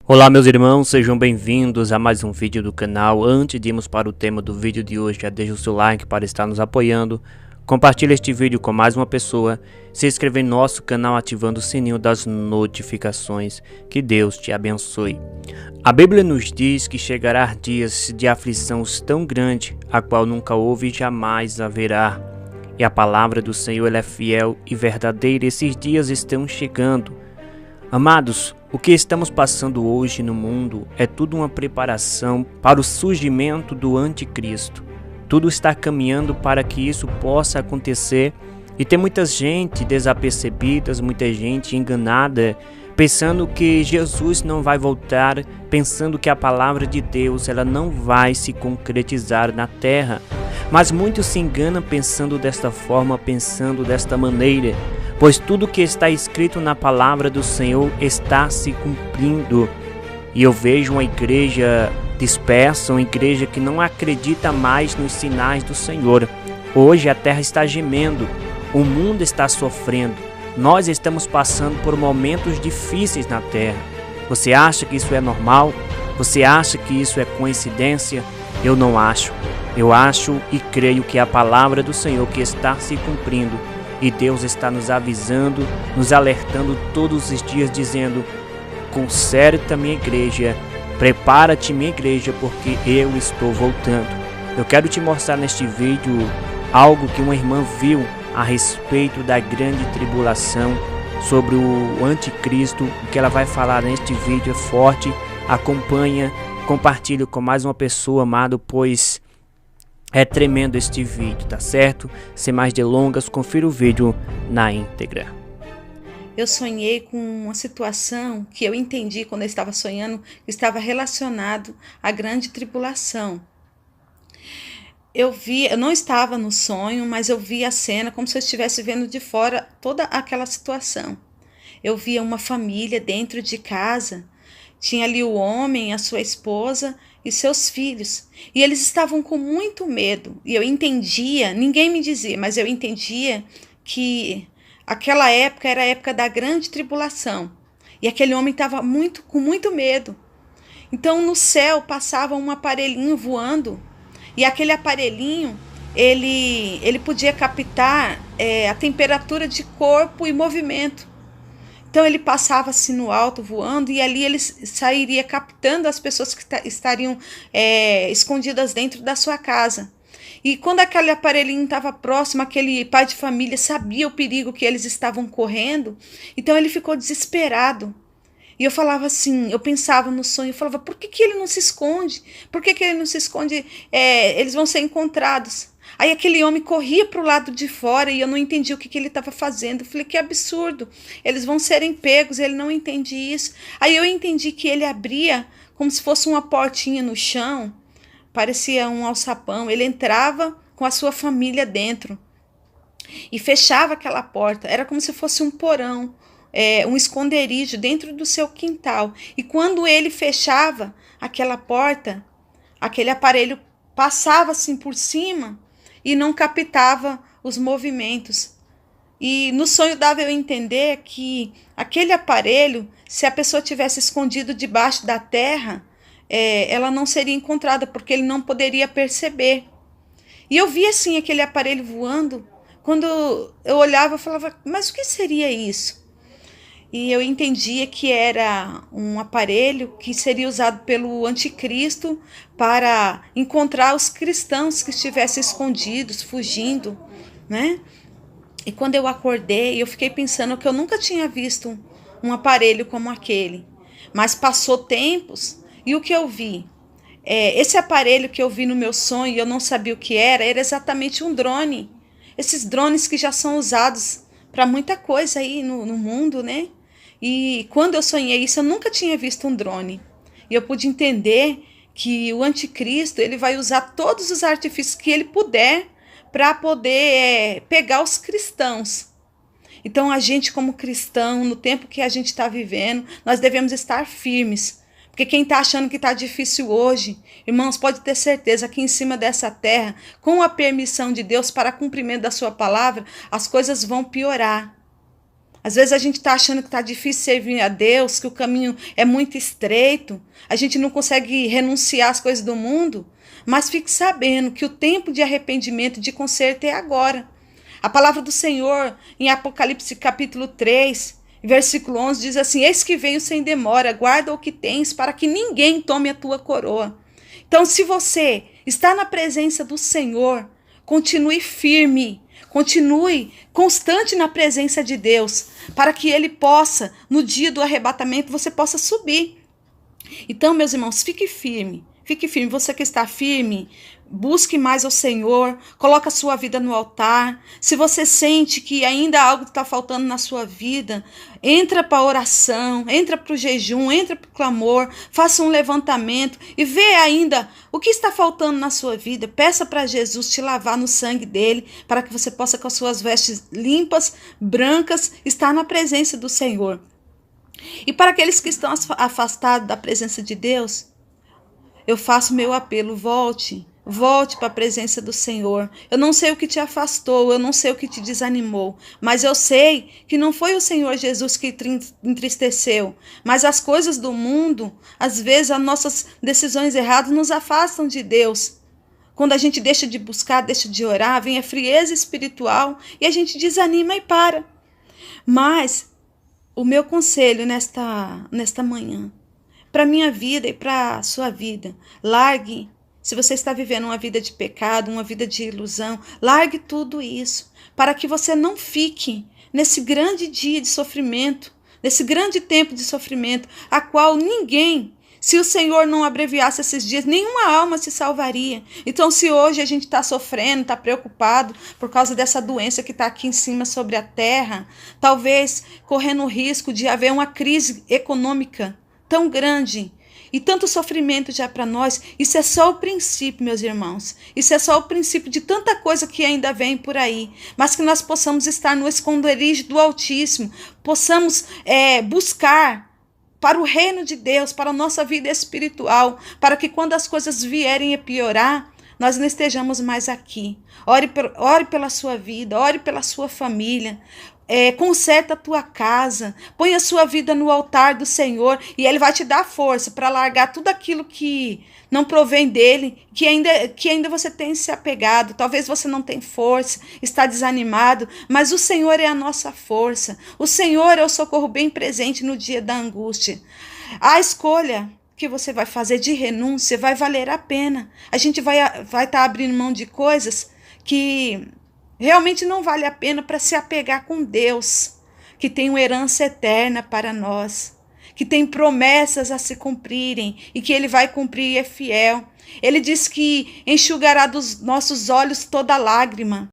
Olá meus irmãos, sejam bem-vindos a mais um vídeo do canal. Antes de irmos para o tema do vídeo de hoje, já deixa o seu like para estar nos apoiando, compartilhe este vídeo com mais uma pessoa, se inscreva em nosso canal ativando o sininho das notificações. Que Deus te abençoe. A Bíblia nos diz que chegará dias de aflição tão grande, a qual nunca houve e jamais haverá. E a palavra do Senhor ela é fiel e verdadeira. Esses dias estão chegando. Amados, o que estamos passando hoje no mundo é tudo uma preparação para o surgimento do anticristo. Tudo está caminhando para que isso possa acontecer e tem muita gente desapercebida, muita gente enganada, pensando que Jesus não vai voltar, pensando que a palavra de Deus ela não vai se concretizar na terra. Mas muitos se enganam pensando desta forma, pensando desta maneira, pois tudo que está escrito na palavra do Senhor está se cumprindo. E eu vejo uma igreja dispersa, uma igreja que não acredita mais nos sinais do Senhor. Hoje a terra está gemendo, o mundo está sofrendo, nós estamos passando por momentos difíceis na terra. Você acha que isso é normal? Você acha que isso é coincidência? Eu não acho. Eu acho e creio que é a palavra do Senhor que está se cumprindo. E Deus está nos avisando, nos alertando todos os dias, dizendo: conserta minha igreja, prepara-te minha igreja, porque eu estou voltando. Eu quero te mostrar neste vídeo algo que uma irmã viu a respeito da grande tribulação, sobre o anticristo. O que ela vai falar neste vídeo é forte. Acompanha, compartilha com mais uma pessoa, amado, pois é tremendo este vídeo, tá certo? Sem mais delongas, confira o vídeo na íntegra. Eu sonhei com uma situação que eu entendi quando eu estava sonhando, que estava relacionado à grande tribulação. Eu não estava no sonho, mas eu vi a cena como se eu estivesse vendo de fora toda aquela situação. Eu via uma família dentro de casa, tinha ali o homem, a sua esposa e seus filhos. E eles estavam com muito medo. E eu entendia, ninguém me dizia, mas eu entendia que aquela época era a época da grande tribulação. E aquele homem estava com muito medo. Então no céu passava um aparelhinho voando. E aquele aparelhinho, ele podia captar a temperatura de corpo e movimento. Então ele passava assim no alto, voando, e ali ele sairia captando as pessoas que estariam escondidas dentro da sua casa. E quando aquele aparelhinho estava próximo, aquele pai de família sabia o perigo que eles estavam correndo, então ele ficou desesperado. E eu falava assim, eu pensava no sonho, eu falava, por que ele não se esconde? Por que ele não se esconde? Eles vão ser encontrados. Aí aquele homem corria para o lado de fora e eu não entendi o que ele estava fazendo. Eu falei, que absurdo, eles vão serem pegos, ele não entende isso. Aí eu entendi que ele abria como se fosse uma portinha no chão, parecia um alçapão. Ele entrava com a sua família dentro e fechava aquela porta, era como se fosse um porão, um esconderijo dentro do seu quintal. E quando ele fechava aquela porta, aquele aparelho passava assim por cima e não captava os movimentos. E no sonho dava eu entender que aquele aparelho, se a pessoa tivesse escondido debaixo da terra, ela não seria encontrada, porque ele não poderia perceber. E eu via assim aquele aparelho voando. Quando eu olhava, eu falava, mas o que seria isso? E eu entendia que era um aparelho que seria usado pelo anticristo para encontrar os cristãos que estivessem escondidos, fugindo, né? E quando eu acordei, eu fiquei pensando que eu nunca tinha visto um aparelho como aquele. Mas passou tempos e o que eu vi? Esse aparelho que eu vi no meu sonho e eu não sabia o que era exatamente um drone. Esses drones que já são usados para muita coisa aí no mundo, né? E quando eu sonhei isso, eu nunca tinha visto um drone. E eu pude entender que o anticristo ele vai usar todos os artifícios que ele puder para poder pegar os cristãos. Então a gente como cristão, no tempo que a gente está vivendo, nós devemos estar firmes. Porque quem está achando que está difícil hoje, irmãos, pode ter certeza que em cima dessa terra, com a permissão de Deus para cumprimento da sua palavra, as coisas vão piorar. Às vezes a gente está achando que está difícil servir a Deus, que o caminho é muito estreito, a gente não consegue renunciar às coisas do mundo, mas fique sabendo que o tempo de arrependimento, de conserto é agora. A palavra do Senhor, em Apocalipse capítulo 3, versículo 11, diz assim: eis que venho sem demora, guarda o que tens, para que ninguém tome a tua coroa. Então, se você está na presença do Senhor, continue firme, continue constante na presença de Deus, para que Ele possa, no dia do arrebatamento, você possa subir. Então, meus irmãos, fique firme, você que está firme, busque mais ao Senhor, coloque a sua vida no altar. Se você sente que ainda algo está faltando na sua vida, entra para a oração, entra para o jejum, entra para o clamor, faça um levantamento e vê ainda o que está faltando na sua vida. Peça para Jesus te lavar no sangue dele, para que você possa, com as suas vestes limpas, brancas, estar na presença do Senhor. E para aqueles que estão afastados da presença de Deus, eu faço meu apelo: volte para a presença do Senhor. Eu não sei o que te afastou, eu não sei o que te desanimou, mas eu sei que não foi o Senhor Jesus que te entristeceu, mas as coisas do mundo, às vezes as nossas decisões erradas nos afastam de Deus. Quando a gente deixa de buscar, deixa de orar, vem a frieza espiritual e a gente desanima e para. Mas o meu conselho nesta manhã, para a minha vida e para a sua vida, largue. Se você está vivendo uma vida de pecado, uma vida de ilusão, largue tudo isso, para que você não fique nesse grande dia de sofrimento, nesse grande tempo de sofrimento, a qual ninguém, se o Senhor não abreviasse esses dias, nenhuma alma se salvaria. Então, se hoje a gente está sofrendo, está preocupado por causa dessa doença que está aqui em cima sobre a terra, talvez correndo o risco de haver uma crise econômica tão grande, e tanto sofrimento já para nós, isso é só o princípio, meus irmãos. Isso é só o princípio de tanta coisa que ainda vem por aí. Mas que nós possamos estar no esconderijo do Altíssimo, possamos buscar para o reino de Deus, para a nossa vida espiritual, para que quando as coisas vierem a piorar, nós não estejamos mais aqui. Ore pela sua vida, ore pela sua família. Conserta a tua casa, põe a sua vida no altar do Senhor e Ele vai te dar força para largar tudo aquilo que não provém dEle, que ainda você tem se apegado. Talvez você não tenha força, está desanimado, mas o Senhor é a nossa força. O Senhor é o socorro bem presente no dia da angústia. A escolha que você vai fazer de renúncia vai valer a pena. A gente vai estar abrindo mão de coisas que realmente não vale a pena para se apegar com Deus, que tem uma herança eterna para nós, que tem promessas a se cumprirem e que Ele vai cumprir e é fiel. Ele diz que enxugará dos nossos olhos toda lágrima.